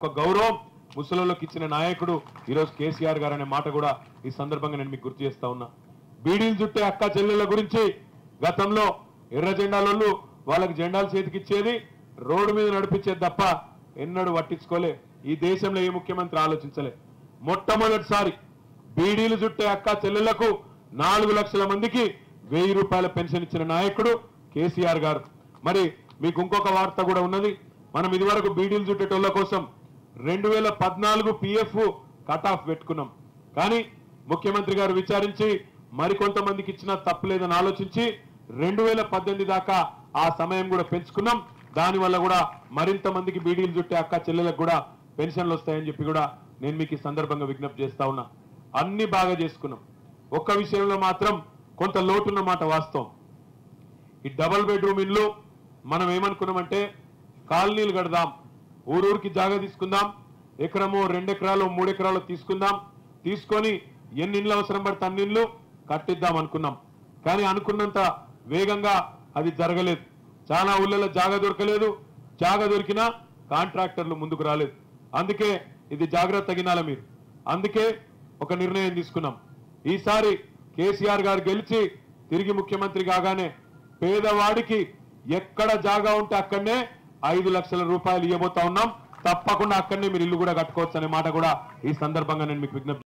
ఒక గౌరవం ముసలోళ్ళకి ఇచ్చిన నాయకుడు ఈరోజు కేసీఆర్ గారు అనే మాట కూడా ఈ సందర్భంగా నేను మీకు గుర్తు చేస్తా ఉన్నా. బీడీలు చుట్టే అక్క చెల్లెళ్ళ గురించి గతంలో ఎర్ర జెండాలోళ్ళు వాళ్ళకి జెండాలు చేతికిచ్చేది, రోడ్డు మీద నడిపించేది తప్ప ఎన్నడూ పట్టించుకోలే. ఈ దేశంలో ఏ ముఖ్యమంత్రి ఆలోచించలే. మొట్టమొదటిసారి బీడీలు చుట్టే అక్క చెల్లెళ్లకు 4 లక్షల మందికి 1000 రూపాయల పెన్షన్ ఇచ్చిన నాయకుడు కేసీఆర్ గారు. మరి మీకు ఇంకొక వార్త కూడా ఉన్నది. మనం ఇదివరకు బీడీలు చుట్టేటోళ్ళ కోసం 2014 PF కట్ ఆఫ్ పెట్టుకున్నాం. కానీ ముఖ్యమంత్రి గారు విచారించి మరికొంతమందికి ఇచ్చిన తప్పులేదని ఆలోచించి 2018 దాకా ఆ సమయం కూడా పెంచుకున్నాం. దానివల్ల కూడా మరింత మందికి బీడీలు చుట్టే అక్క చెల్లెలకు కూడా పెన్షన్లు వస్తాయని చెప్పి కూడా నేను మీకు ఈ సందర్భంగా విజ్ఞప్తి చేస్తా ఉన్నా. అన్ని బాగా చేసుకున్నాం. ఒక్క విషయంలో మాత్రం కొంత లోటున్న మాట వాస్తవం. ఈ డబుల్ బెడ్రూమ్ ఇల్లు మనం ఏమనుకున్నామంటే కాలనీలు కడదాం, ఊరూరికి జాగా తీసుకుందాం, ఎకరమో 2 ఎకరాలు 3 ఎకరాలు తీసుకుందాం, తీసుకొని ఎన్ని ఇండ్లు అవసరం పడితే అన్ని ఇండ్లు కట్టిద్దాం అనుకున్నాం. కానీ అనుకున్నంత వేగంగా అది జరగలేదు. చాలా ఊళ్ళలో జాగా దొరకలేదు. జాగా దొరికినా కాంట్రాక్టర్లు ముందుకు రాలేదు. అందుకే ఇది జాగ్రత్త తగినాల మీరు. అందుకే ఒక నిర్ణయం తీసుకున్నాం. ఈసారి కేసీఆర్ గారు గెలిచి తిరిగి ముఖ్యమంత్రి కాగానే పేదవాడికి ఎక్కడ జాగా ఉంటే అక్కడనే 5 లక్షల రూపాయలు ఇవ్వబోతా ఉన్నాం. తప్పకుండా అక్కడనే మీరు ఇల్లు కూడా కట్టుకోవచ్చు అనే మాట కూడా ఈ సందర్భంగా నేను మీకు విజ్ఞప్తి